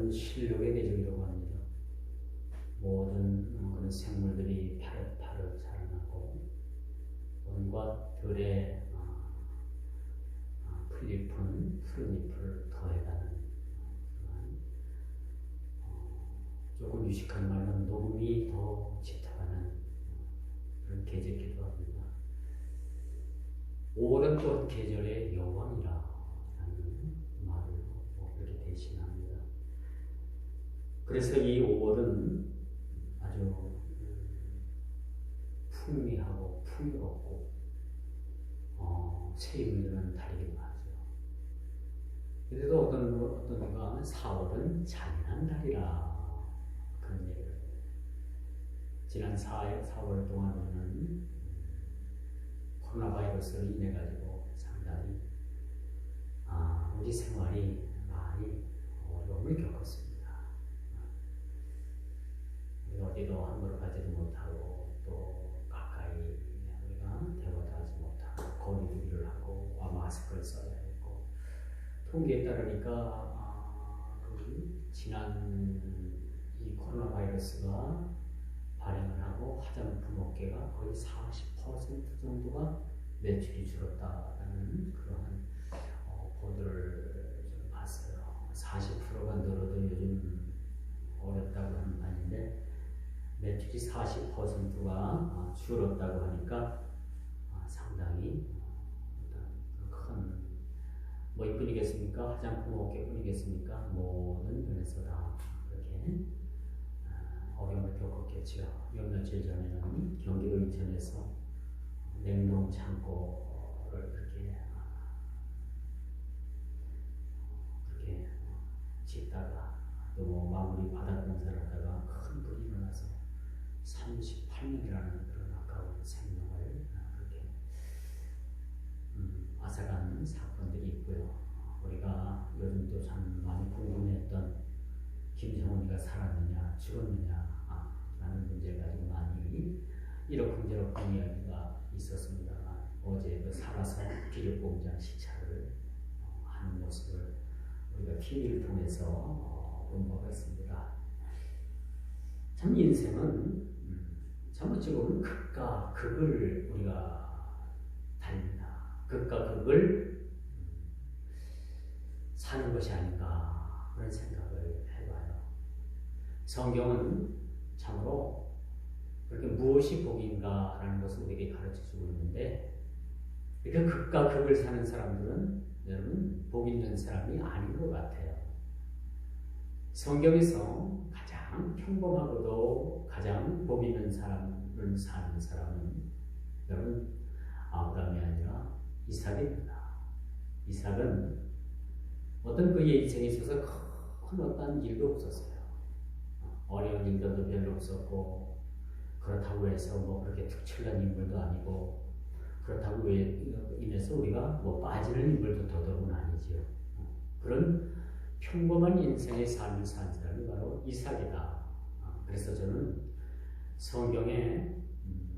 모든 실력의 대적이라고 합니다. 모든 그런 생물들이 파릇파릇 자라나고 온갖 들의 풀잎은 푸른 잎을 더해가는 조금 유식한 말로는 녹음이 더 짙어가는 그런 계절이기도 합니다. 5월은 또 계절의 여왕이라는 말을 그렇게 대신합니다. 그래서 이 5월은 아주 풍미하고 풍요롭고 새 의미는 다르기도 하죠. 그래도 어떤 누가 4월은 잔인한 달이라 그런 얘기를 해요. 지난 4월 동안에는 코로나 바이러스로 인해 가지고 상당히 우리 생활이 많이 어려움을 겪었습니다. 어디도 함부로 가지도 못하고 또 가까이 우리가 대화도 하지 못하고 거리두기를 하고 마스크를 써야 했고 통계에 따르니까 지난 이 코로나 바이러스가 발행을 하고 화장품 업계가 거의 40% 정도가 매출이 줄었다라는 그러한 보도를 좀 봤어요. 40%가 늘어도 요즘 어렵다고 하는 말인데 매출이 40%가 줄었다고 하니까 상당히 큰 이뿐이겠습니까? 화장품 업계뿐이겠습니까? 모든 면에서 다 그렇게 어려움을 겪었겠죠. 몇 며칠 전에는 경기도 인천에서 냉동 창고를 그렇게 짓다가 또 마무리 바닥 공사를 하다가 큰 불이 일어나서 38명이라는 그런 아까운 생명을 그렇게 앗아간 사건들이 있고요. 우리가 요즘도 참 많이 궁금해했던 김정은이가 살았느냐 죽었느냐 라는 문제를 가지고 많이 이러쿵저러쿵 이야기가 있었습니다만 어제 그 살아서 비료공장 시찰을 하는 모습을 우리가 TV를 통해서 본 바가 있습니다. 참 인생은 참 어찌 보면 극과 극을 우리가 달린다. 극과 극을 사는 것이 아닌가 그런 생각을 해봐요. 성경은 참으로 그렇게 무엇이 복인가라는 것을 우리에게 가르쳐주고 있는데 이렇게 극과 극을 사는 사람들은 여러분 복 있는 사람이 아닌 것 같아요. 성경에서 가장 평범하고도 가장 복 있는 삶을 사는 사람은 여러분 아브라함이 아니라 이삭입니다. 이삭은 어떤 그의 인생에 있어서 큰 어떤 일도 없었어요. 어려운 일들도 별로 없었고 그렇다고 해서 그렇게 특출난 인물도 아니고 그렇다고 인해서 우리가 빠지는 인물도 더더욱은 아니지요. 그런 평범한 인생의 삶을 산 사람이 바로 이삭이다. 그래서 저는 성경에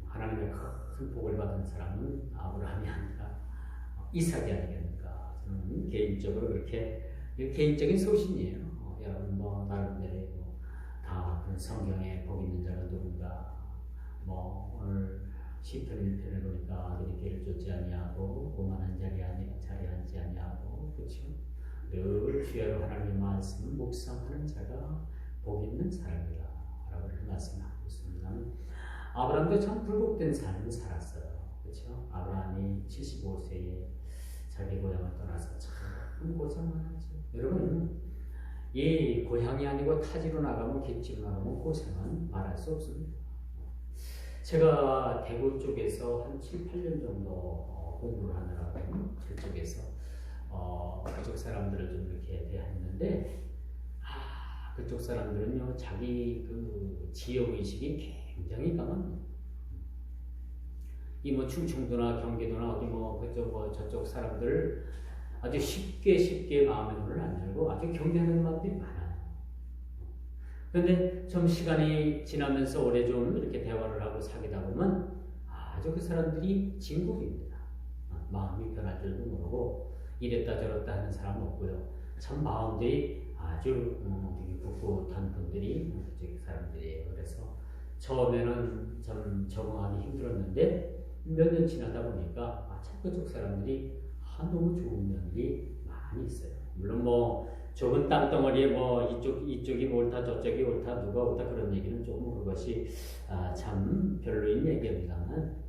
하나님의 큰 복을 받은 사람은 아브라함이 아니라 이삭이 아니겠는가. 저는 개인적으로 그렇게 개인적인 소신이에요. 여러분 나름대로 다 그런 성경에 복 있는 자가 누군가 오늘 시편 1편을 보니까 아들이 길을 쫓지 아니하고 오만한 자리에 앉지 아니하고 그렇죠? 늘 주야로 하나님의 말씀을 묵상하는 자가 복 있는 사람이다 라고 말씀하고 있습니다. 아브라함도 참 굴복된 삶을 살았어요. 그렇죠? 아브라함이 75세에 자기 고향을 떠나서 참 고생 많았죠. 여러분 이 고향이 아니고 타지로 나가면 객지로 나가면 고생은 말할 수 없습니다. 제가 대구 쪽에서 한 7, 8년 정도 공부를 하느라고 그쪽에서 그쪽 사람들을 좀 이렇게 대했는데 그쪽 사람들은요 자기 그 지역 의식이 굉장히 강합니다. 이 충청도나 경기도나 어디 그쪽 저쪽 사람들을 아주 쉽게 마음의 문을 안 열고 아주 경계하는 마음들이 많아요. 그런데 좀 시간이 지나면서 오래 좀 이렇게 대화를 하고 사귀다 보면 아주 그 사람들이 진국입니다. 마음이 변할 줄도 모르고 이랬다 저랬다 하는 사람 없고요. 참 마음들이 아주 되게 꿋꿋한 분들이 그쪽 사람들이에요. 그래서 처음에는 좀 적응하기 힘들었는데 몇 년 지나다 보니까 참 그쪽 사람들이 너무 좋은 면들이 많이 있어요. 물론 뭐 좁은 땅덩어리에 뭐 이쪽이 옳다 저쪽이 옳다 누가 옳다 그런 얘기는 조금 그것이 참 별로인 얘기입니다만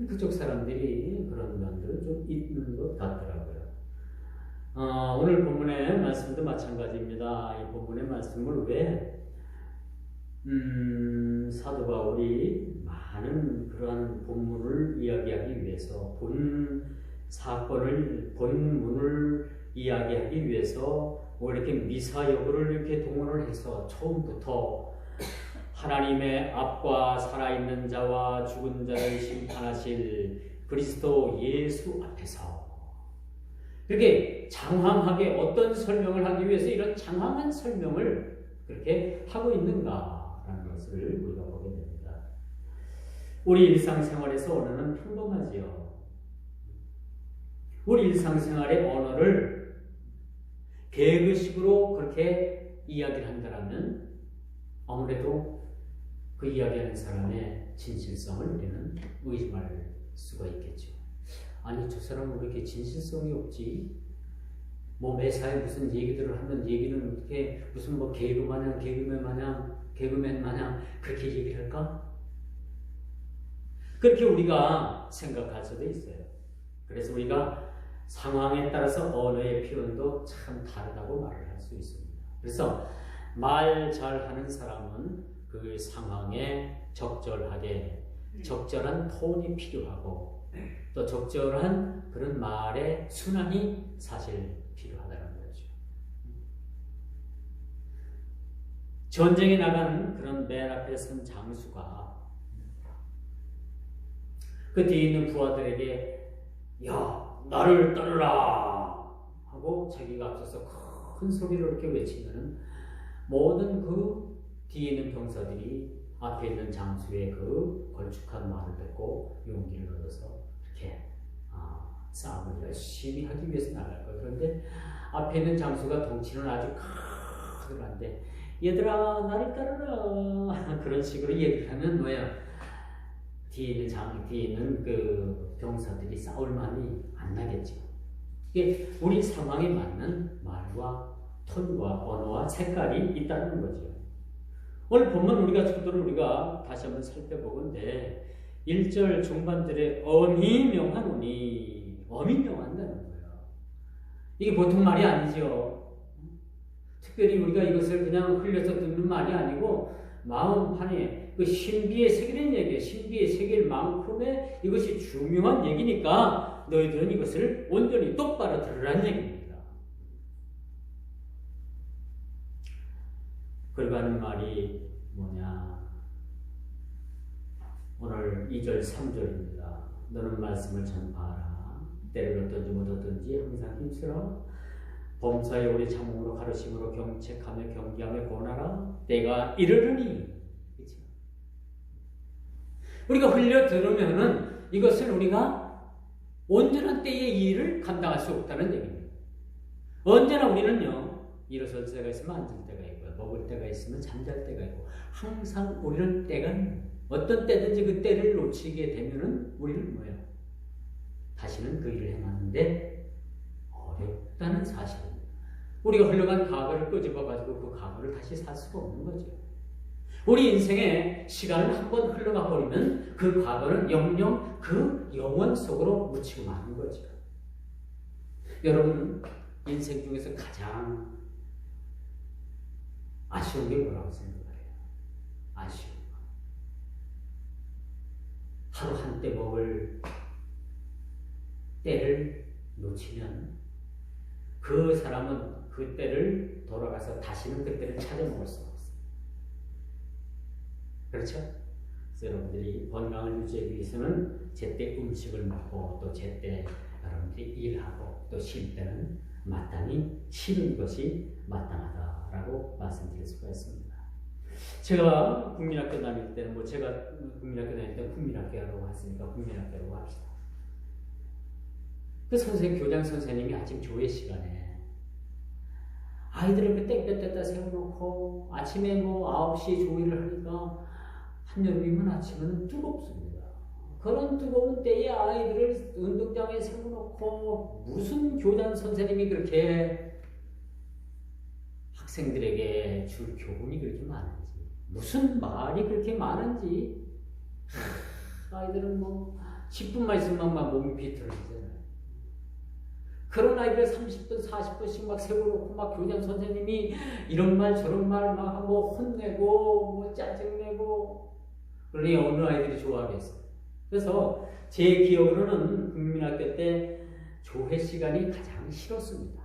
그쪽 사람들이 그런 면들은 좀 있는 것 같더라고요. 오늘 본문의 말씀도 마찬가지입니다. 이 본문의 말씀을 왜 사도 바울이 많은 그러한 본문을 이야기하기 위해서 본문을 이야기하기 위해서 뭐 이렇게 미사여구를 이렇게 동원을 해서 처음부터 하나님의 앞과 살아있는 자와 죽은 자를 심판하실 그리스도 예수 앞에서 그렇게 장황하게 어떤 설명을 하기 위해서 이런 장황한 설명을 그렇게 하고 있는가라는 것을 우리가 보게 됩니다. 우리 일상생활에서 언어는 평범하지요. 우리 일상생활의 언어를 개그식으로 그렇게 이야기를 한다면 아무래도 그 이야기하는 사람의 진실성을 우리는 의심할 수가 있겠죠. 아니 저 사람은 왜 이렇게 진실성이 없지? 뭐 매사에 무슨 얘기들을 하면 얘기는 어떻게 무슨 뭐 개그맨 마냥 그렇게 얘기를 할까? 그렇게 우리가 생각할 수도 있어요. 그래서 우리가 상황에 따라서 언어의 표현도 참 다르다고 말을 할 수 있습니다. 그래서 말 잘하는 사람은 그 상황에 적절한 톤이 필요하고 또 적절한 그런 말의 순환이 사실 필요하다는 거죠. 전쟁에 나간 그런 맨 앞에 선 장수가 그 뒤에 있는 부하들에게 야 나를 따르라 하고 자기가 앞서서 큰 소리로 이렇게 외치면 모든 그 뒤에 있는 병사들이 앞에 있는 장수의 그 걸쭉한 말을 듣고 용기를 얻어서 이렇게 싸움을 열심히 하기 위해서 나갈 거예요. 그런데 앞에 있는 장수가 덩치는 아주 크더란데 얘들아 나를 따르라 그런 식으로 얘기를 하면 뭐야 뒤에 있는 그 병사들이 싸울 마음이 안 나겠죠. 이게 우리 상황에 맞는 말과 톤과 언어와 색깔이 있다는 거죠. 오늘 본문 우리가 다시 한번 살펴보건데 1절 중반절에 엄히 명하노니 엄히 명한다는 거예요. 이게 보통 말이 아니죠. 특별히 우리가 이것을 그냥 흘려서 듣는 말이 아니고 마음판에 그 신비에 새기는 얘기예요. 신비에 새길 만큼의 이것이 중요한 얘기니까 너희들은 이것을 온전히 똑바로 들으라는 얘기입니다. 그리고 하는 말이 뭐냐? 오늘 2절 3절입니다. 너는 말씀을 전파하라. 때를 어떤지 못 어떤지 항상 힘쓰라. 범사에 우리 참음으로 가르침으로 경책하며 경계하며 권하라. 때가 이르르니. 그렇죠? 우리가 흘려 들으면은 이것을 우리가 온전한 때의 일을 감당할 수 없다는 얘기입니다. 언제나 우리는요, 일어설 때가 있으면 앉을 때가 있고요, 먹을 때가 있으면 잠잘 때가 있고, 항상 우리는 때가 있는, 어떤 때든지 그 때를 놓치게 되면은 우리는 뭐예요? 다시는 그 일을 해놨는데 어렵다는 사실입니다. 우리가 흘러간 과거를 끄집어가지고 그 과거를 다시 살 수가 없는 거죠. 우리 인생에 시간을 한번 흘러가 버리면 그 과거는 영영 그 영원 속으로 묻히고 마는 거죠. 여러분 인생 중에서 가장 아쉬운 게 뭐라고 생각해요? 아쉬운 거. 하루 한때 먹을 때를 놓치면 그 사람은 그 때를 돌아가서 다시는 그 때를 찾아 먹을 수 없어요. 그렇죠? 그래서 여러분들이 건강을 유지하기 위해서는 제때 음식을 먹고 또 제때 여러분들이 일하고 또 쉴 때는 마땅히 쉬는 것이 마땅하다라고 말씀드릴 수가 있습니다. 제가 국민학교 다닐 때는 제가 국민학교 다닐 때 국민학교라고 했으니까 국민학교라고 합시다. 그 교장 선생님이 아침 조회 시간에 아이들을 그 땡볕에다 세워놓고 아침에 뭐 9시에 조회를 하니까 한여름이면 아침에는 뜨겁습니다. 그런 뜨거운 때에 아이들을 운동장에 세워놓고 무슨 교장 선생님이 그렇게 학생들에게 줄 교훈이 그렇게 많은지, 무슨 말이 그렇게 많은지, 아이들은 뭐 10분만 있으면 막 몸이 비틀어지잖아요. 그런 아이들 30분, 40분씩 막 세워놓고 막 교장 선생님이 이런 말 저런 말 막 하고 혼내고 뭐 짜증내고, 그러니 어느 아이들이 좋아하겠어요. 그래서 제 기억으로는 국민학교 때 조회 시간이 가장 싫었습니다.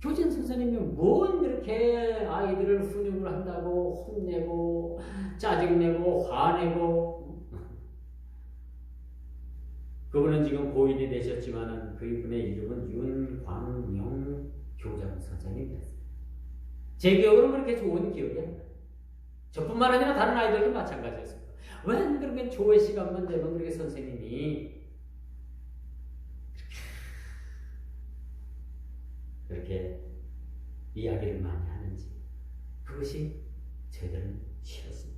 교장 선생님이 뭔 이렇게 아이들을 훈육을 한다고 혼내고 짜증내고 화내고. 그분은 지금 고인이 되셨지만 그분의 이름은 윤광영 교장 선생님이었어요. 제 기억으로는 그렇게 좋은 기억이 안 나요. 저뿐만 아니라 다른 아이들도 마찬가지였습니다. 왜 그렇게 조회 시간만 되면 그렇게 선생님이 그렇게 이야기를 많이 하는지, 그것이 저희들은 싫었습니다.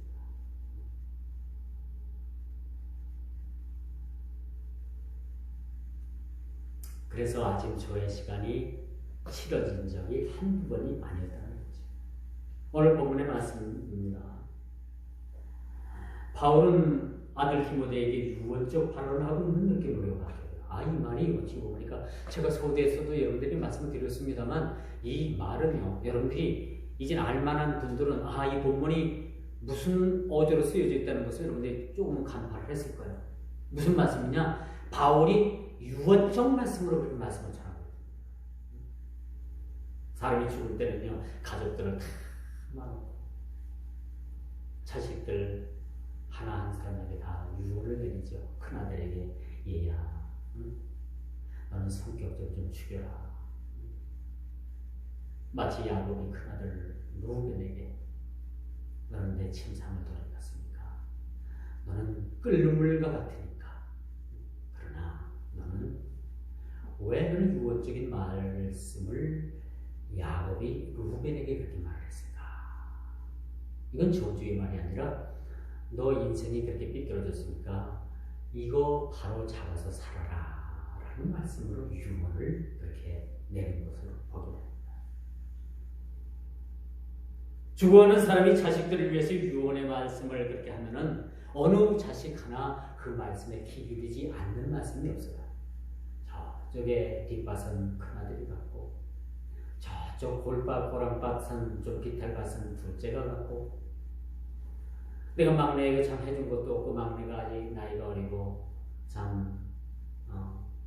그래서 아침 조회 시간이 싫어진 적이 한두 번이 아니었다는 거죠. 오늘 본문의 말씀입니다. 바울은 아들 디모데에게 유언적 발언을 하고 있는 느낌으로 바뀌어요. 이 말이 어찌 보니까 제가 서두에서도 여러분들이 말씀을 드렸습니다만, 이 말은요, 여러분들이 이제 알만한 분들은 이 본문이 무슨 어조로 쓰여져 있다는 것을 여러분들이 조금은 간파를 했을 거예요. 무슨 말씀이냐? 바울이 유언적 말씀으로 그렇게 말씀을 전하고 있어요. 사람이 죽을 때는요, 가족들을 다 말하고 자식들 하나 한 사람에게 다 유언을 내리죠. 큰아들에게 얘야, 너는 성격 좀 죽여라. 마치 야곱이 큰아들 루벤에게 너는 내 침상을 돌아갔으니까 너는 끓는 물과 같으니까, 그러나 너는 왜 그런 유언적인 말씀을 야곱이 루벤에게 그렇게 말을 했을까? 이건 저주의 말이 아니라 너 인생이 그렇게 삐뚤어졌으니까 이거 바로 잡아서 살아라 라는 말씀으로 유언을 그렇게 내는 것으로 보게 됩니다. 죽어가는 사람이 자식들을 위해서 유언의 말씀을 그렇게 하면은 어느 자식 하나 그 말씀에 귀 기울이지 않는 말씀이 없어요. 저쪽에 뒷밭은 큰아들이 같고, 저쪽 고랑밭은 좀 깃털밭은 둘째가 같고, 내가 막내에게 참 해준 것도 없고, 막내가 아직 나이가 어리고 참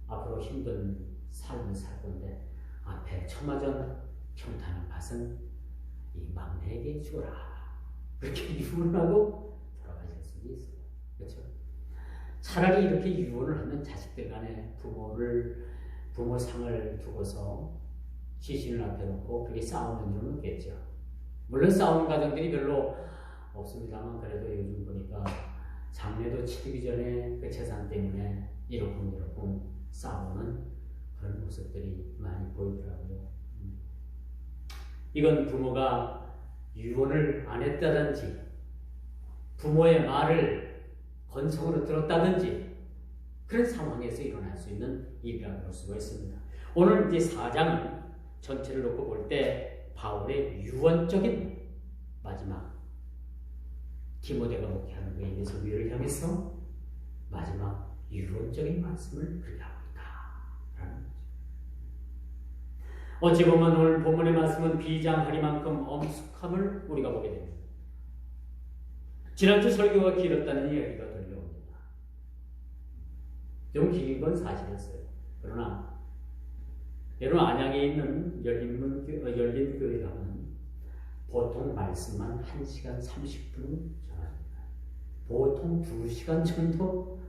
앞으로 힘든 삶을 살 건데 앞에 천마전 평탄한 밭은 이 막내에게 주어라, 그렇게 유언을 하고 돌아가실 수도 있어요. 그렇죠? 차라리 이렇게 유언을 하면 자식들 간에 부모 상을 두고서 시신을 앞에 놓고 그렇게 싸우는 일은 없겠죠. 물론 싸우는 가정들이 별로 없습니다만, 그래도 요즘 보니까 장례도 치르기 전에 그 재산 때문에 이러쿵저러쿵 싸우는 그런 모습들이 많이 보이더라고요. 이건 부모가 유언을 안 했다든지, 부모의 말을 건성으로 들었다든지, 그런 상황에서 일어날 수 있는 일이라고 볼 수가 있습니다. 오늘 이제 4장 전체를 놓고 볼 때 바울의 유언적인 마지막, 디모데가 목회하는 그에 대해서 위를 향해서 마지막 유언적인 말씀을 그렇게 하고 있다라는 거죠. 어찌 보면 오늘 본문의 말씀은 비장하리만큼 엄숙함을 우리가 보게 됩니다. 지난주 설교가 길었다는 이야기가 들려옵니다. 좀 긴 건 사실이었어요. 그러나 여러분, 안양에 있는 열린 교회 가면 보통 말씀만 1시간 30분 전합니다. 보통 2시간 정도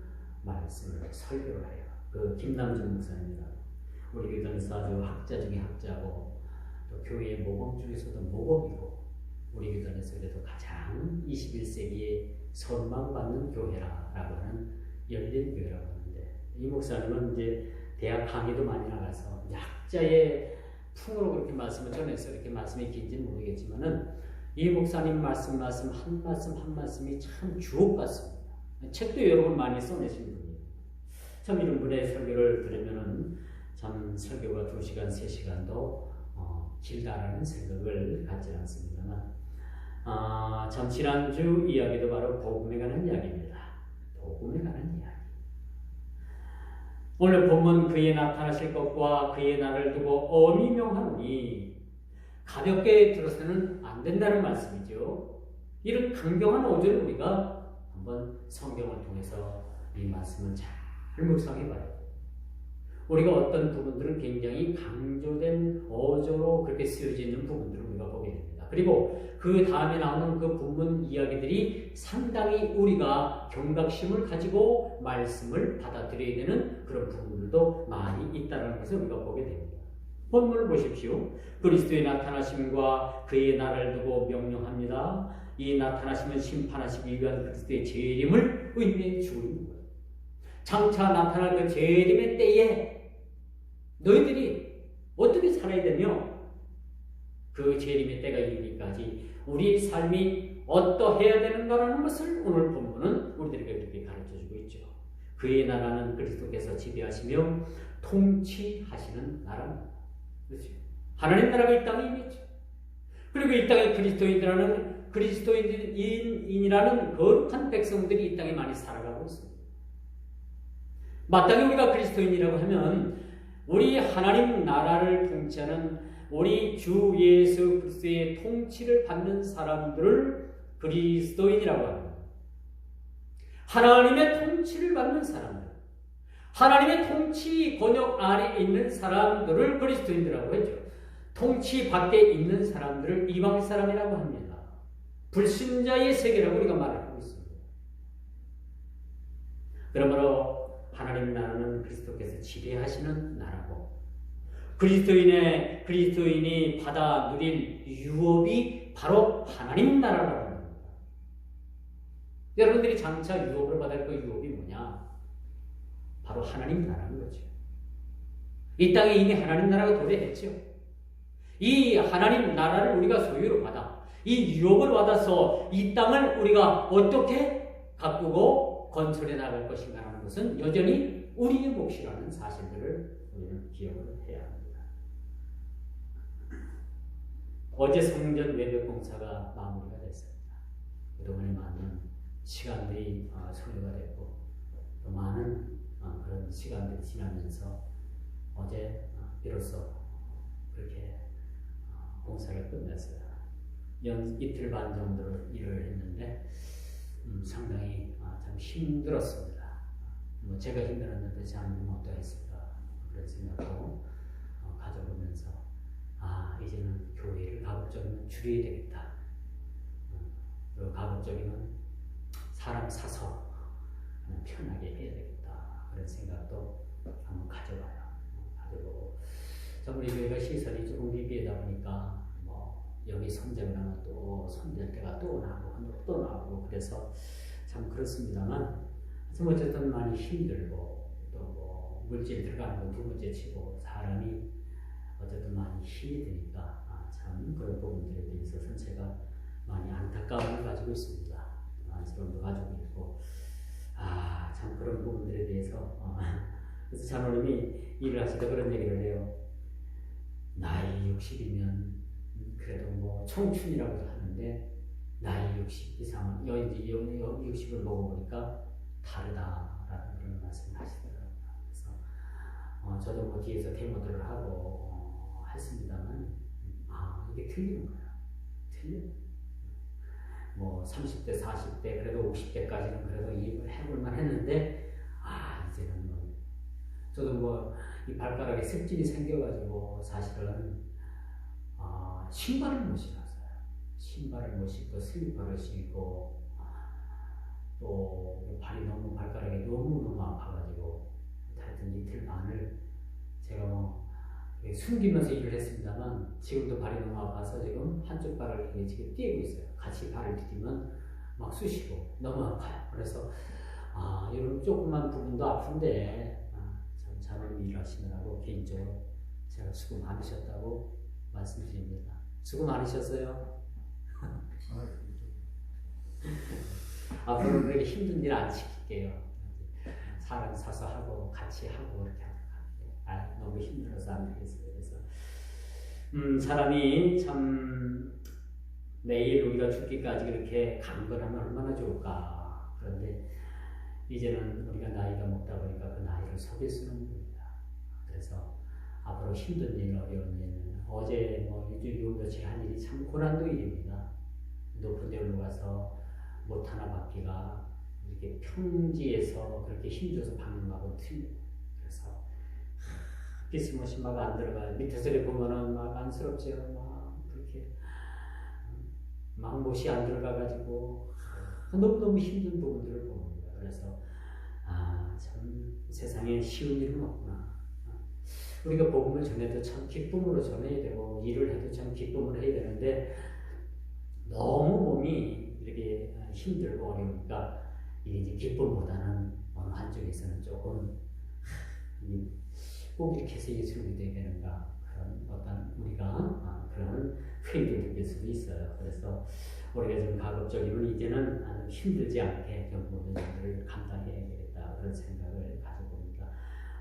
말씀을 설교를 해요. 그 김남준 목사입니다. 우리 교단에서 아주 학자 중에 학자고, 또 교회의 모범 중에서도 모범이고, 우리 교단에서 그래도 가장 21세기에 선망받는 교회라고 하는 열린 교회라고 하는데, 이 목사님은 이제 대학 강의도 많이 나가서 학자의 풍으로 그렇게 말씀을 전해서 이렇게 말씀이 긴지는 모르겠지만은 이 목사님 말씀 한 말씀이 참 주옥 같습니다. 책도 여러 번 많이 써내신 분이에요. 참 이런 분의 설교를 들으면은 참 설교가 2시간, 3시간도 길다라는 생각을 갖지 않습니다만, 참 지난주 이야기도 바로 복음에 관한 이야기입니다. 복음에 관한 이야기. 오늘 본문 그의 나타나실 것과 그의 날을 두고 엄히 명하노니 가볍게 들어서는 안 된다는 말씀이죠. 이런 강경한 어조를 우리가 한번 성경을 통해서 이 말씀을 잘 묵상해 봐야 돼요. 우리가 어떤 부분들은 굉장히 강조된 어조로 그렇게 쓰여져 있는 부분들을 우리가 보게 됩니다. 그리고 그 다음에 나오는 그 본문 이야기들이 상당히 우리가 경각심을 가지고 말씀을 받아들여야 되는 그런 부분들도 많이 있다는 것을 우리가 보게 됩니다. 본문을 보십시오. 그리스도의 나타나심과 그의 날을 두고 명령합니다. 이 나타나심은 심판하시기 위한 그리스도의 재림을 의미해 주고 있는 거예요. 장차 나타날 그 재림의 때에 너희들이 어떻게 살아야 되며 그 재림의 때가 이르기까지 우리 삶이 어떠해야 되는가라는 것을 오늘 본문은 우리들에게 그렇게 가르쳐주고 있죠. 그의 나라는 그리스도께서 지배하시며 통치하시는 나라입니다. 그렇죠? 하나님 나라가 이 땅에 임했죠. 그리고 이 땅에 그리스도인이라는 거룩한 백성들이 이 땅에 많이 살아가고 있습니다. 마땅히 우리가 그리스도인이라고 하면 우리 하나님 나라를 통치하는 우리 주 예수 그리스도의 통치를 받는 사람들을 그리스도인이라고 합니다. 하나님의 통치를 받는 사람들, 하나님의 통치 권역 아래 있는 사람들을 그리스도인이라고 했죠. 통치 밖에 있는 사람들을 이방 사람이라고 합니다. 불신자의 세계라고 우리가 말하고 있습니다. 그러므로 하나님 나라는 그리스도께서 지배하시는 나라고, 그리스도인이 받아 누릴 유업이 바로 하나님 나라라고 합니다. 여러분들이 장차 유업을 받을 그 유업이 뭐냐? 바로 하나님 나라는 거죠. 이 땅에 이미 하나님 나라가 도래했죠. 이 하나님 나라를 우리가 소유로 받아 이 유업을 받아서 이 땅을 우리가 어떻게 가꾸고 건설해 나갈 것인가 하는 것은 여전히 우리의 몫이라는 사실들을 우리는 기억을 해야 합니다. 어제 성전 외벽 공사가 마무리가 됐습니다. 그동안에 많은 시간들이 소요가 됐고 또 많은 그런 시간들이 지나면서 어제 비로소 그렇게 공사를 끝냈어요. 이틀 반 정도 일을 했는데 상당히 참 힘들었습니다. 제가 힘들었는데 장님 어떠했을까 그런 생각도 가져보면서 이제는 교회를 가급적이면 줄여야 되겠다. 그리고 가급적이면 사람 사서 편하게 해야 되겠다. 그런 생각도 한번 가져보고 참 우리 교회가 시설이 조금 미비하다 보니까 여기 선정을 하면 또 선될 때가 또 나오고 그래서 참 그렇습니다만 참 어쨌든 많이 힘들고 또 물질 들어가는 건 두 번째 치고 사람이 어쨌든 많이 힘이 드니까 참 그런 부분들에 대해서 제가 많이 안타까움을 가지고 있습니다. 안쓰러움도 가지고 있고 참 그런 부분들에 대해서 그래서 장로님이 일을 하시다 그런 얘기를 해요. 나이 60이면 그래도 청춘이라고도 하는데 나이 60 이상 60을 먹어보니까 다르다라는 그런 말씀을 하시더라고요. 그래서 저도 뒤에서 데모들을 하고 했습니다만 이게 틀리는 거예요. 틀려요. 30대, 40대, 그래도 50대까지는 그래도 일을 해볼만 했는데 이제는 저도 이 발가락에 습진이 생겨가지고 사실은 신발을 못 신었어요. 신발을 못 신고 슬리퍼를 신고 또 발가락이 너무 아파가지고 하여튼 이틀 반을 제가 숨기면서 일을 했습니다만 지금도 발이 너무 아파서 지금 한쪽 발을 지금 띄고 있어요. 같이 발을 디디면 막 쑤시고 너무 아파요. 그래서 이런 조그만 부분도 아픈데 참 장로님 일하시느라고 개인적으로 제가 제가 수고 많으셨다고 말씀드립니다. 수고 많으셨어요? 앞으로 그렇게 힘든 일 안 시킬게요. 사람 사서 하고 같이 하고 그렇게 하면 너무 힘들어서 안 되겠어요. 그래서 사람이 참 내일 우리가 죽기까지 그렇게 강건하면 얼마나 좋을까. 그런데 이제는 우리가 나이가 먹다 보니까 그 나이를 속일 수는 없습니다. 그래서 앞으로 힘든 일, 어려운 일, 어제 요 며칠 한 일이 참 고난도 일입니다. 높은 데 올라가서 못 하나 받기가 이렇게 평지에서 그렇게 힘줘서 박는 거하고 틀려요. 그래서 비스무시 막 안 들어가요. 밑에서 보면은 막 안쓰럽죠. 막 그렇게 막 못이 안 들어가가지고 너무너무 힘든 부분들을 봅니다. 그래서 참 세상에 쉬운 일은 없구나. 우리가 복음을 전해도 참 기쁨으로 전해야 되고 일을 해도 참 기쁨으로 해야 되는데 너무 몸이 이렇게 힘들고 어려우니까 이게 이제 기쁨보다는 어느 한쪽에서는 조금 꼭 이렇게 해서 예수를 믿어야 되는가 그런 어떤 우리가 그런 회의를 느낄 수도 있어요. 그래서 우리가 좀 가급적이면 이제는 힘들지 않게 모든 일들을 감당해야 되겠다 그런 생각을 가지고 봅니다.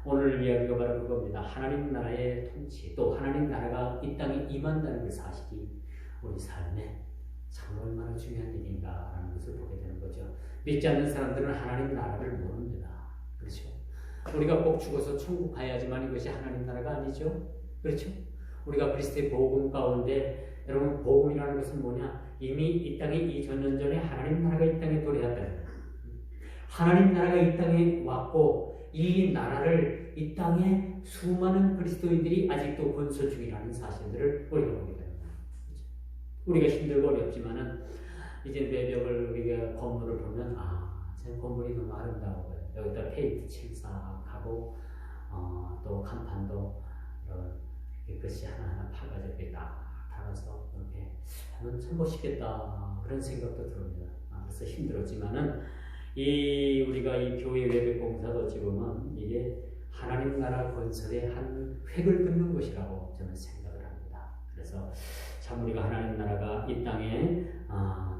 오늘 이야기가 바로 그겁니다. 하나님 나라의 통치 또 하나님 나라가 이 땅에 임한다는 그 사실이 우리 삶에 참 얼마나 중요한 일인가라는 것을 보게 되는 거죠. 믿지 않는 사람들은 하나님 나라를 모릅니다. 그렇죠? 우리가 꼭 죽어서 천국 가야지만 이것이 하나님 나라가 아니죠. 그렇죠? 우리가 그리스도의 복음 가운데 여러분 복음이라는 것은 뭐냐? 이미 이 땅에 2000년 전에 하나님 나라가 이 땅에 도래했다는 거예요. 하나님 나라가 이 땅에 왔고 이 나라를 이 땅에 수많은 그리스도인들이 아직도 건설 중이라는 사실들을 우리가 보게 됩니다. 우리가 힘들고 어렵지만은 이제 매벽을 우리가 건물을 보면 제 건물이 너무 아름다워 보여요. 여기다 페인트 칠삭하고 또 간판도 이렇게 글씨 하나하나 파가지고 이렇게 딱 달아서 이렇게 하면 참 멋있겠다 그런 생각도 들습니다. 그래서 힘들었지만은 우리가 이 교회 외벽 공사도 어찌 보면 이게 하나님 나라 건설의 한 획을 긋는 것이라고 저는 생각을 합니다. 그래서 참 우리가 하나님 나라가 이 땅에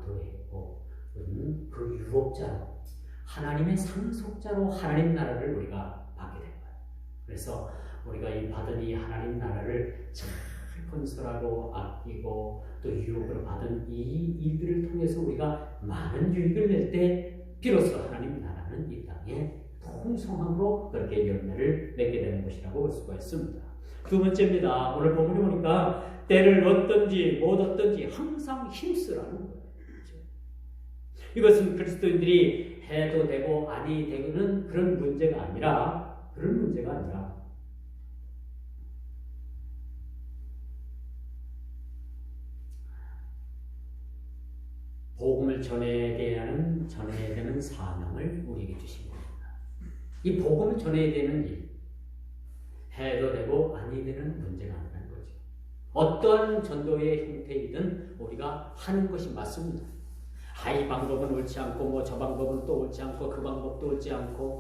도래했고 우리는 그 유업자로 하나님의 상속자로 하나님 나라를 우리가 받게 된 거예요. 그래서 우리가 이 받은 이 하나님 나라를 잘 건설하고 아끼고 또 유업으로 받은 이 일들을 통해서 우리가 많은 유익을 낼 때 비로소 하나님 나라는 이 땅에 풍성함으로 그렇게 열매를 맺게 되는 것이라고 볼 수가 있습니다. 두 번째입니다. 오늘 본문에 보니까 때를 얻든지 못 얻든지 항상 힘쓰라는 거예요. 그렇죠? 이것은 그리스도인들이 해도 되고 아니 되는 그런 문제가 아니라 복음을 전해야 되는 사명을 우리에게 주신 겁니다. 이 복음을 전해야 되는 일, 해도 되고 아니 되는 문제가 아니라는 거죠. 어떠한 전도의 형태이든 우리가 하는 것이 맞습니다. 이 방법은 옳지 않고 저 방법은 또 옳지 않고 그 방법도 옳지 않고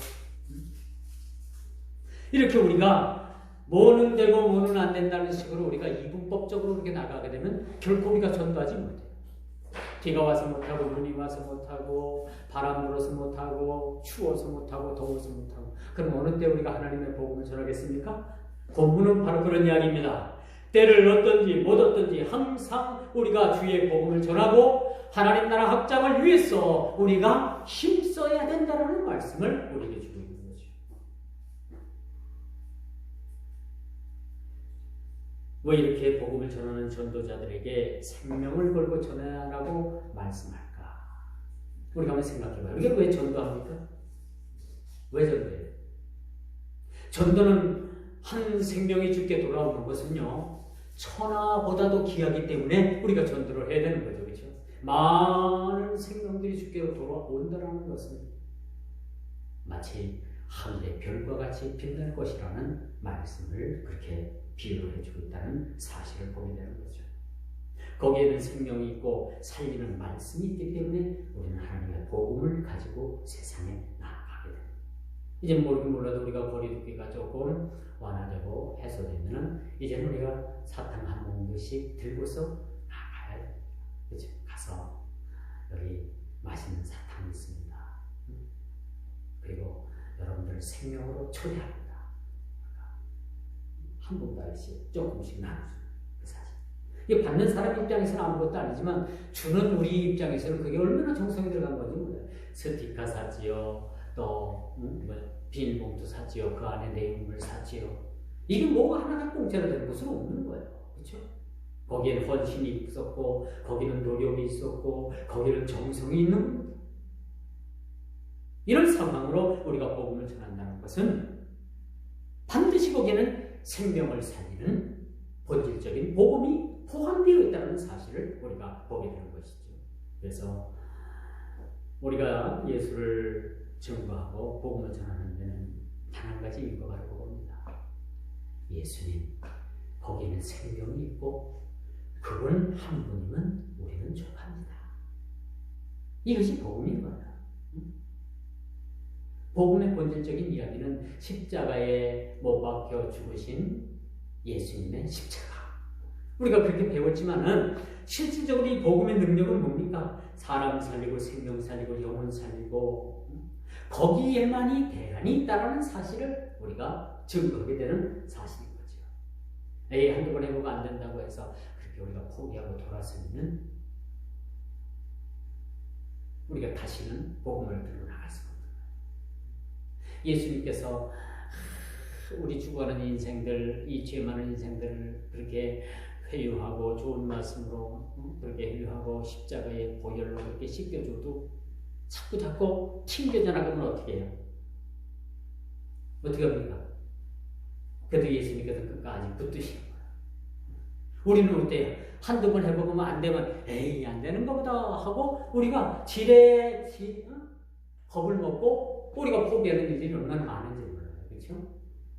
이렇게 우리가 뭐는 되고 뭐는 안 된다는 식으로 우리가 이분법적으로 이렇게 나가게 되면 결코 우리가 전도하지 못해요. 비가 와서 못하고 눈이 와서 못하고 바람 불어서 못하고 추워서 못하고 더워서 못하고 그럼 어느 때 우리가 하나님의 복음을 전하겠습니까? 본문은 바로 그런 이야기입니다. 때를 얻든지 못 얻든지 항상 우리가 주의 복음을 전하고 하나님 나라 확장을 위해서 우리가 힘써야 된다는 말씀을 우리에게 주고 있는 거죠. 왜 이렇게 복음을 전하는 전도자들에게 생명을 걸고 전하라고 말씀할까? 우리가 한번 생각해봐요. 이게 왜 전도합니까? 왜 전도해요? 전도는 한 생명이 죽게 돌아오는 것은요, 천하보다도 귀하기 때문에 우리가 전도를 해야 되는 거죠. 그렇죠? 많은 생명들이 죽게 돌아온다는 것은 마치 하늘의 별과 같이 빛날 것이라는 말씀을 그렇게 비유를 해주고 있다는 사실을 보게 되는 거죠. 거기에는 생명이 있고 살리는 말씀이 있기 때문에 우리는 하나님의 복음을 가지고 세상에 나아가게 됩니다. 이제 모르긴 몰라도 우리가 거리두기가 조금 완화되고 해소되면 그러면은 이제는 우리가 사탕 한 몽둥이씩 들고서 나가야 됩니다. 그렇죠? 가서 여기 맛있는 사탕이 있습니다. 그리고 여러분들 생명으로 초대합니다. 한 분달씩 조금씩 나눠주는 그 사실. 이게 받는 사람 입장에서는 아무것도 아니지만 주는 우리 입장에서는 그게 얼마나 정성이 들어간 건지 몰라요. 스티커 샀지요. 또 비닐봉투 샀지요. 그 안에 내용물 샀지요. 이게 뭐가 하나가 공짜로 되는 것은 없는 거예요. 그렇죠? 거기에는 헌신이 있었고 거기는 노력이 있었고 거기는 정성이 있는 겁니다. 이런 상황으로 우리가 복음을 전한다는 것은 반드시 거기에는 생명을 살리는 본질적인 복음이 포함되어 있다는 사실을 우리가 보게 되는 것이죠. 그래서 우리가 예수를 증거하고 복음을 전하는 데는 단 한 가지 이유가 바로 그겁니다. 예수님, 거기에는 생명이 있고 그분 한 분이면 우리는 족합니다. 이것이 복음인 거다. 복음의 본질적인 이야기는 십자가에 못 박혀 죽으신 예수님의 십자가. 우리가 그렇게 배웠지만은 실질적으로 이 복음의 능력은 뭡니까? 사람 살리고 생명 살리고 영혼 살리고 거기에만이 대안이 있다는 사실을 우리가 증거하게 되는 사실인 거죠. 에이, 한두 번 해보고 안 된다고 해서 그렇게 우리가 포기하고 돌아서면 우리가 다시는 복음을 들고 나갈 수가 없는 거예요. 예수님께서 우리 죽어가는 인생들, 이 죄 많은 인생들을 그렇게 회유하고 좋은 말씀으로 그렇게 회유하고 십자가의 보혈로 그렇게 씻겨줘도 자꾸 튕겨져 나가면 어떻게 해요? 어떻게 합니까? 그래도 예수님께서 끝까지 붙드시는 거예요. 우리는 어때요? 한두 번 해보면 안 되면 에이 안 되는 것보다 하고 우리가 겁을 먹고 우리가 포기하는 일이 얼마나 많은지 몰라요. 그렇죠?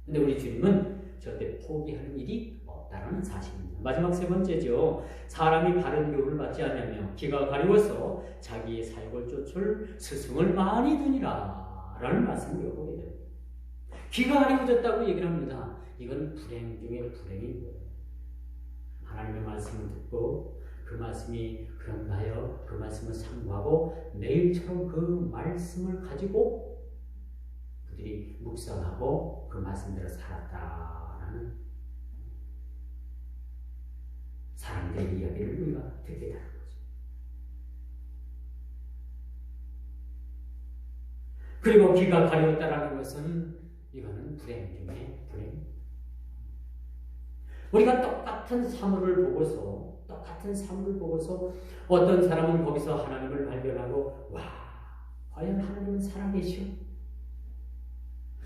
근데 우리 주님은 절대 포기하는 일이 없다는 사실입니다. 마지막 세 번째죠. 사람이 바른 교훈을 받지 않으며 기가 가리워서 자기의 사역을 쫓을 스승을 많이 두니라 라는 말씀을 우리가 보게 됩니다. 기가 가리워졌다고 얘기를 합니다. 이건 불행 중에 불행인 거예요. 하나님의 말씀을 듣고 그 말씀이 그런가 하여 그 말씀을 상고하고 내일처럼 그 말씀을 가지고 그들이 묵상하고 그 말씀대로 살았다라는 사람들의 이야기를 우리가 듣게 되는 거죠. 그리고 귀가 가려웠다라는 것은 이거는 불행 중에 불행. 우리가 똑같은 사물을 보고서 어떤 사람은 거기서 하나님을 발견하고 와, 과연 하나님은 살아계시오?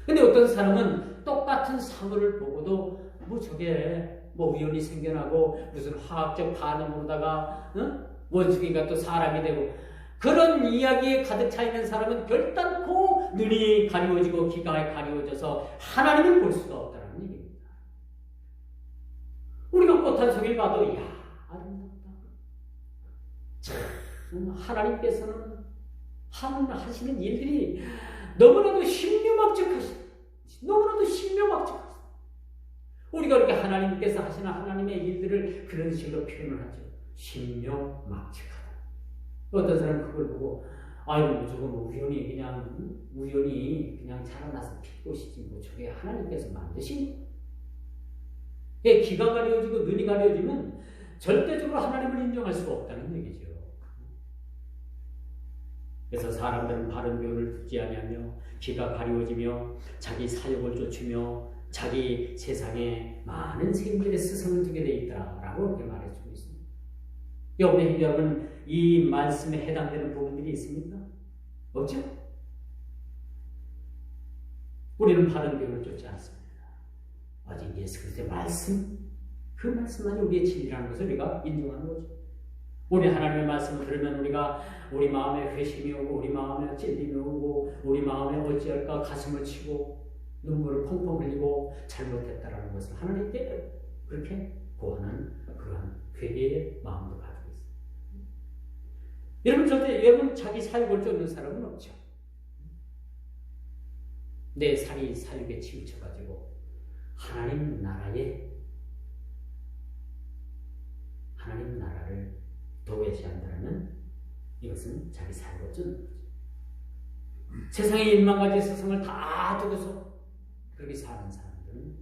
근데 어떤 사람은 똑같은 사물을 보고도 저게 우연히 생겨나고 무슨 화학적 반응으로다가 원숭이가 또 사람이 되고 그런 이야기에 가득 차 있는 사람은 결단코 눈이 가리워지고 귀가 가리워져서 하나님을 볼 수가 없다는 얘기입니다. 우리가 꽃 한 송이를 봐도 이야 아름답다. 참 하나님께서는 하시는 일들이 너무나도 신묘막측하시다. 우리가 이렇게 하나님께서 하시는 하나님의 일들을 그런 식으로 표현을 하죠. 신묘막측하다. 어떤 사람은 그걸 보고 아유 저건 우연히 그냥 자라나서 피꽃이지 저게 하나님께서 만드신 거예요. 귀가 가려지고 눈이 가려지면 절대적으로 하나님을 인정할 수가 없다는 얘기죠. 그래서 사람들은 바른 교훈을 듣지 아니하며 귀가 가리워지며 자기 사욕을 쫓으며 자기 세상에 많은 생들의 스승을 두게 돼 있다라고 이렇게 말해주고 있습니다. 여러분 이 말씀에 해당되는 부분들이 있습니까? 없죠? 우리는 바른 교훈을 쫓지 않습니다. 오직 예수 그리스도의 말씀, 그 말씀만이 우리의 진리라는 것을 우리가 인정하는 거죠. 우리 하나님의 말씀을 들으면 우리 마음에 회심이 오고 우리 마음에 찔림이 오고 우리 마음에 어찌할까 가슴을 치고 눈물을 펑펑 흘리고 잘못했다라는 것을 하나님께 그렇게 고하는 그러한 회개의 마음도 가지고 있습니다. 여러분 자기 사욕을 쫓는 사람은 없죠. 내 사욕에 치우쳐가지고 하나님 나라의 한다면 이것은 자기 삶을 쫓는 거죠. 세상의 일만 가지 세상을 다 두고서 그렇게 사는 사람들은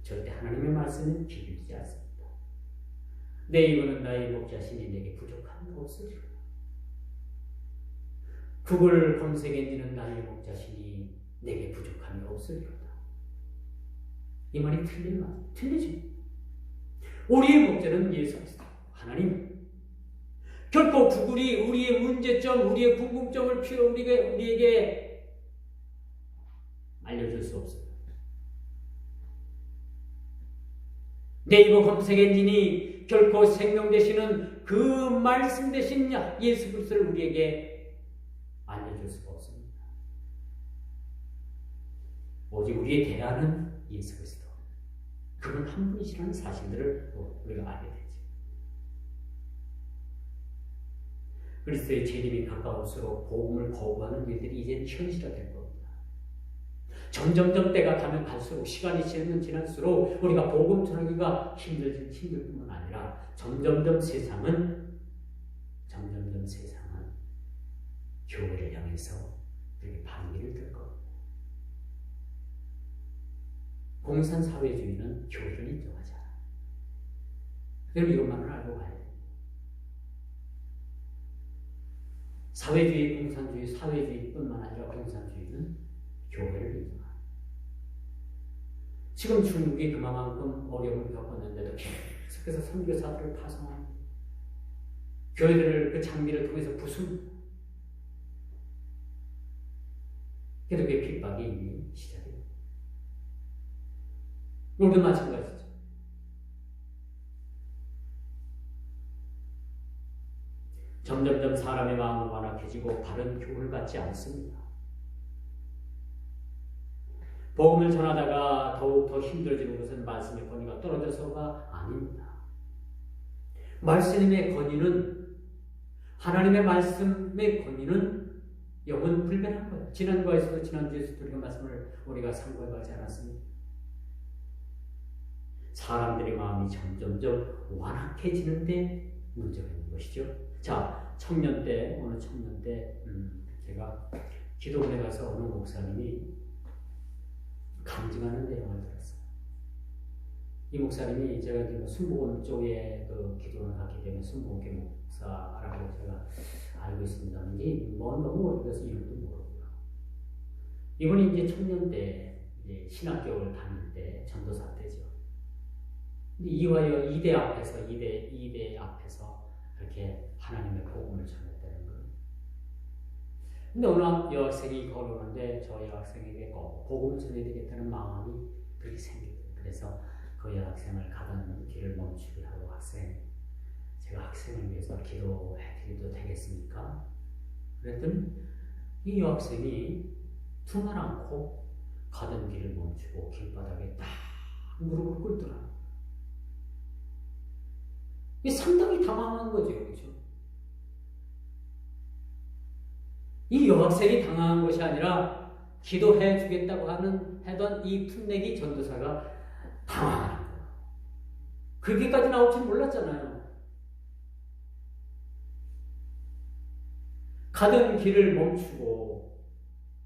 절대 하나님의 말씀을 기울이지 않습니다. 내 입은 나의 목 자신이 내게 부족함이 없으리라. 국을 검색해지는 나의 목 자신이 내게 부족함이 없으리로다. 이 말이 틀린 말, 틀리죠. 우리의 목자는 예수 그리스도 하나님. 결코 구글이 우리의 문제점, 우리의 궁금점을 우리에게 알려줄 수 없어요. 네이버 검색 엔진이 결코 생명 되시는 그 말씀 되신 예수 그리스도를 우리에게 알려줄 수가 없습니다. 오직 우리의 대안은 예수 그리스도. 그분 한 분이시라는 사실들을 우리가 알게 되죠. 그리스도의 재림이 가까울수록 복음을 거부하는 일들이 이제 현실화될 겁니다. 점점점 때가 가면 갈수록 시간이 지날수록 우리가 복음 전하기가 힘들 뿐만 아니라 점점점 세상은 교회를 향해서 이렇게 반기를 들 겁니다. 공산사회주의는 교회를 인정하지 않아요. 여러분 이것만은 알고 가야 돼요. 사회주의, 공산주의, 사회주의뿐만 아니라 공산주의는 교회를 인정합니다. 지금 중국이 그만큼 어려움을 겪었는데도 계속해서 선교사들을 파송합니다. 교회들을 그 장비를 통해서 부숩니다. 기독교의 핍박이 이미 시작입니다. 우리도 마찬가지죠. 점점점 사람의 마음은 완악해지고 바른 교훈을 받지 않습니다. 복음을 전하다가 더욱 더 힘들어지는 것은 말씀의 권위가 떨어져서가 아닙니다. 말씀의 권위는, 하나님의 말씀의 권위는 영원 불변한 거예요. 지난주에서도 우리가 말씀을 우리가 상고해가지 않았습니다. 사람들의 마음이 점점점 완악해지는데 문제가 있는 것이죠. 자, 어느 청년 때 제가 기도원에 가서 어느 목사님이 간증하는 내용을 들었어요. 이 목사님이 제가 지금 순복음 쪽에 그 기도원을 갔기 때문에 순복음교 목사라고 제가 알고 있습니다. 이게 너무 오래돼서 이름도 모르고요. 이분이 이제 청년 때 이제 신학교를 다닐 때 전도사 때죠. 이화여 2대 앞에서 그렇게 하나님의 복음을 전했다는 거예요. 근데 어느 여학생이 걸어오는데 저 여학생에게 복음을 전해야 되겠다는 마음이 그렇게 생기거든요. 그래서 그 여학생을 가던 길을 멈추게 하고 제가 학생을 위해서 기도해드려도 되겠습니까? 그랬더니 이 여학생이 두말 않고 가던 길을 멈추고 길바닥에 딱 무릎을 꿇더라. 상당히 당황한 거죠. 그렇죠? 이 여학생이 당황한 것이 아니라 기도해 주겠다고 하던 이 풋내기 전도사가 당황하는 거예요. 그렇게까지 나올 줄 몰랐잖아요. 가던 길을 멈추고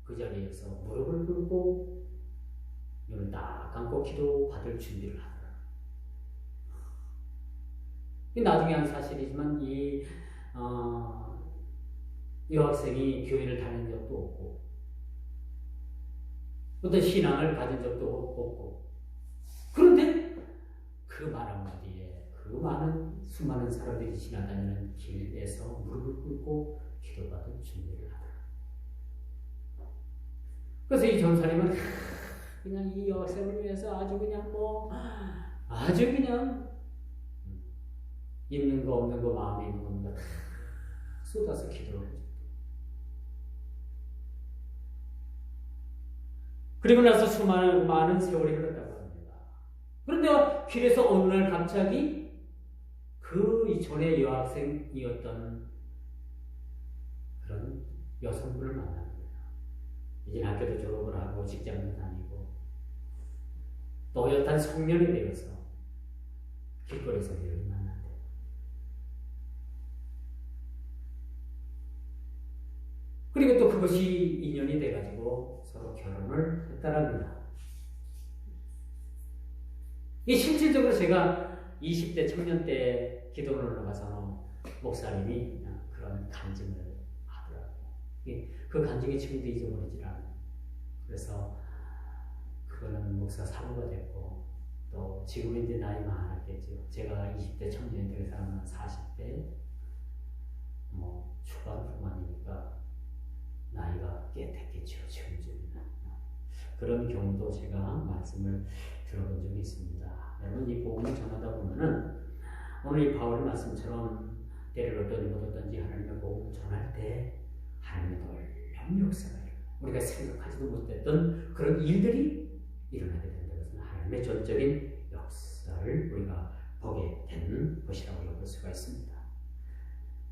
그 자리에서 무릎을 꿇고 눈을 딱 감고 기도 받을 준비를 하더라. 나중에 한 사실이지만 이 여학생이 교회를 다닌 적도 없고 어떤 신앙을 가진 적도 없고 그런데 그 말 한마디에 그 수많은 사람들이 지나다니는 길에서 무릎을 꿇고 기도받을 준비를 하더라. 그래서 이 전사님은 그냥 이 여학생을 위해서 아주 그냥 있는 거 없는 거 마음에 있는 겁니다. 쏟아서 기도를 해줘. 그리고 나서 많은 세월이 흘렀다고 합니다. 그런데 길에서 어느 날 갑자기 그 이전에 여학생이었던 그런 여성분을 만나는 거예요. 이제 학교도 졸업을 하고 직장도 다니고 또렷한 성년이 되어서 길거리에서 이렇게 만났대요. 그리고 또 그것이 인연이 돼가지고 서로 결혼을 했다랍니다. 이 실질적으로 제가 20대 청년 때 기도를 올라가서 목사님이 그런 간증을 하더라고요. 그 간증이 지금도 잊어버리질 않아요. 그래서 그거는 목사 사고가 됐고, 또 지금은 이제 나이 많았겠죠. 제가 20대 청년 때 그 사람은 40대 뭐 초반 후반이니까 나이가 꽤 됐겠죠. 지금쯤이면. 그런 경우도 제가 말씀을 들어본 적이 있습니다. 여러분, 이 복음을 전하다 보면은 오늘 이 바울 말씀처럼 때를 얻든지 못 얻든지 하나님의 복음을 전할 때 하나님의 놀라운 역사가 일어나요. 우리가 생각하지도 못했던 그런 일들이 일어나게 된다는 것은 하나님의 전적인 역사를 우리가 보게 되는 것이라고 볼 수가 있습니다.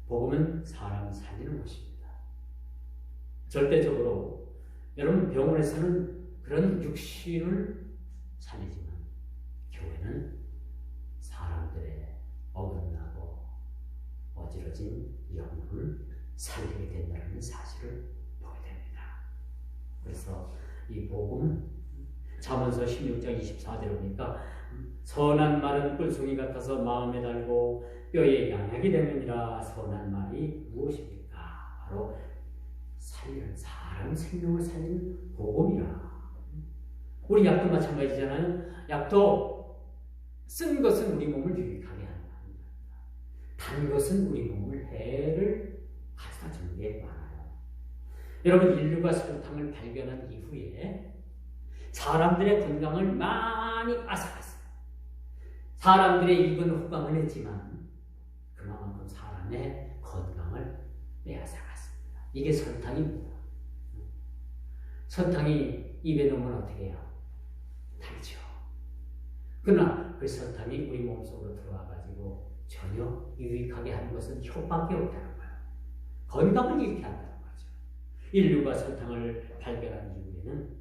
복음은 사람 살리는 것입니다. 절대적으로 여러분 병원에서는 그런 육신을 살리지만 교회는 사람들의 어긋나고 어지러진 영혼을 살리게 된다는 사실을 보게 됩니다. 그래서 이 복음은 잠언서 16장 24절에 보니까 선한 말은 꿀송이 같아서 마음에 달고 뼈에 양약이 되느니라. 선한 말이 무엇입니까? 바로 살리는, 사람 생명을 살리는 복음이라. 우리 약도 마찬가지잖아요. 약도 쓴 것은 우리 몸을 유익하게 하는 겁니다. 단 것은 우리 몸을 해를 가져다 주는 게 많아요. 여러분, 인류가 설탕을 발견한 이후에 사람들의 건강을 많이 앗아갔어요. 사람들의 입은 호강을 했지만 그만큼 사람의 건강을 빼앗아갔습니다. 이게 설탕입니다. 설탕이 입에 넣으면 어떻게 해요? 달죠. 그러나 그 설탕이 우리 몸속으로 들어와가지고 전혀 유익하게 하는 것은 혀밖에 없다는 거예요. 건강을 잃게 한다는 거죠. 인류가 설탕을 발견한 이후에는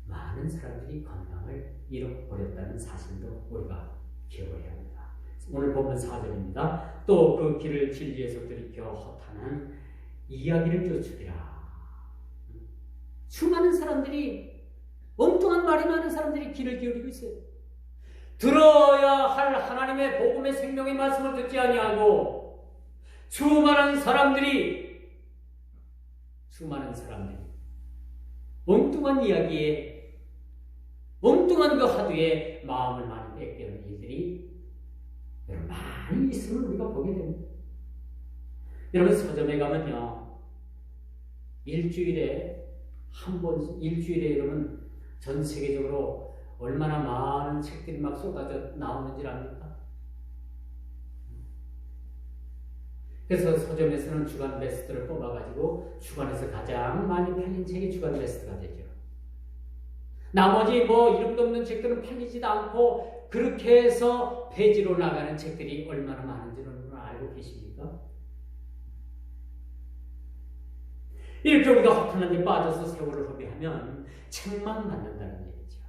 많은 사람들이 건강을 잃어버렸다는 사실도 우리가 기억해야 합니다. 오늘 본문 4절입니다. 또 그 길을 진리에서 들이켜 허탄한 이야기를 쫓으리라. 수많은 사람들이, 엉뚱한 말이 많은 사람들이 길을 기울이고 있어요. 들어야 할 하나님의 복음의 생명의 말씀을 듣지 아니하고 수많은 사람들이 엉뚱한 이야기에, 엉뚱한 그 하두에 마음을 많이 뺏기는 일들이 많이 있음을 우리가 보게 됩니다. 여러분, 서점에 가면요, 일주일에 여러분 전 세계적으로 얼마나 많은 책들이 막 쏟아져 나오는지 압니까? 그래서 서점에서는 주간 베스트를 뽑아가지고 주간에서 가장 많이 팔린 책이 주간 베스트가 되죠. 나머지 이름도 없는 책들은 팔리지도 않고 그렇게 해서 폐지로 나가는 책들이 얼마나 많은지는 알고 계십니까? 이렇게 우리가 허탄한 데 빠져서 세월을 허비하면 책만 받는다는 얘기죠.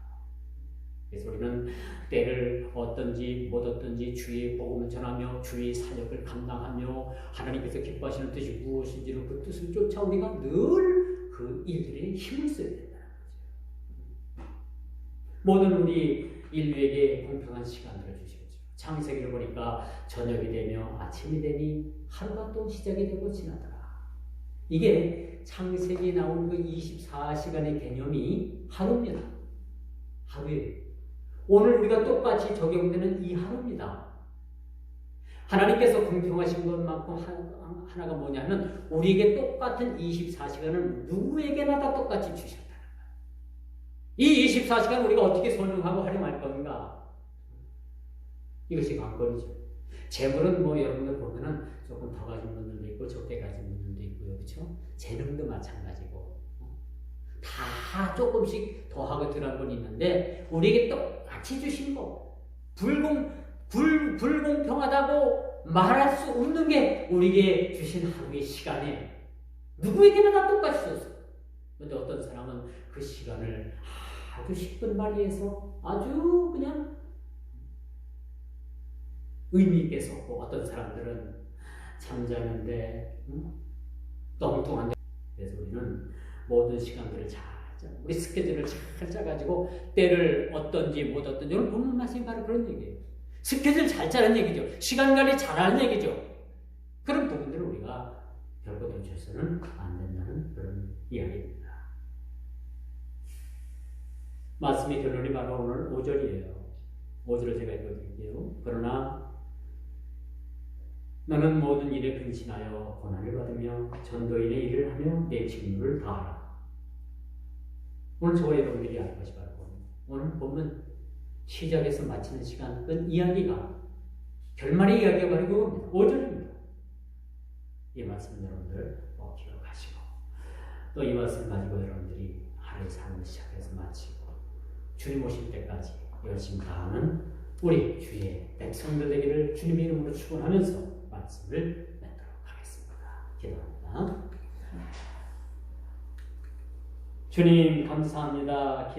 그래서 우리는 때를 얻든지 못 얻든지 주의 복음을 전하며 주의 사역을 감당하며 하나님께서 기뻐하시는 뜻이 무엇인지를 그 뜻을 쫓아 우리가 늘 그 일들에 힘을 써야 된다는 거죠. 모든 우리 인류에게 공평한 시간들을 주셨죠. 창세기를 보니까 저녁이 되며 아침이 되니 하루가 또 시작이 되고 지나더라. 이게 창세기에 나온 그 24시간의 개념이 하루입니다. 하루예요. 오늘 우리가 똑같이 적용되는 이 하루입니다. 하나님께서 공평하신 것만큼 하나가 뭐냐면 우리에게 똑같은 24시간을 누구에게나 다 똑같이 주셨다는 거예요. 이 24시간 우리가 어떻게 선용하고 활용할 건가? 이것이 관건이죠. 재물은 여러분들 보면은 조금 더 가진 분들도 있고 적게 가진 분들도 있고요. 그렇죠? 재능도 마찬가지고 다 조금씩 더하고 덜한 건 있는데 우리에게 똑같이 주신 거 불공평하다고 말할 수 없는 게 우리에게 주신 하루의 시간에 누구에게나 다 똑같이 줬어요. 그런데 어떤 사람은 그 시간을 아주 10분 발휘해서 아주 그냥 의미 있게 썼고 어떤 사람들은 잠자는데 또 엉뚱한데. 그래서 우리는 모든 시간들을 잘 우리 스케줄을 잘 짜가지고 때를 어떤지 못 어떤지 오늘 본문 말씀이 바로 그런 얘기예요. 스케줄 잘 짜는 얘기죠. 시간 관리 잘하는 얘기죠. 그런 부분들을 우리가 결코 놓쳐서는 안 된다는 그런 이야기입니다. 말씀의 결론이 바로 오늘 5절이에요. 5절을 제가 읽어드릴게요. 그러나 너는 모든 일에 근신하여 고난을 받으며 전도인의 일을 하며 내 직무를 다하라. 오늘 저와 여러분들이 알 것이 바로 오늘 보면 시작에서 마치는 시간은 이야기가 결말의 이야기가 바로 이겁니다. 5절입니다. 이 말씀 여러분들 꼭 기억하시고 또 이 말씀 가지고 여러분들이 하루의 삶을 시작해서 마치고 주님 오실 때까지 열심히 다하는 우리 주의 백성들 되기를 주님의 이름으로 축원하면서 말씀을 맺도록 하겠습니다. 기도합니다. 주님 감사합니다.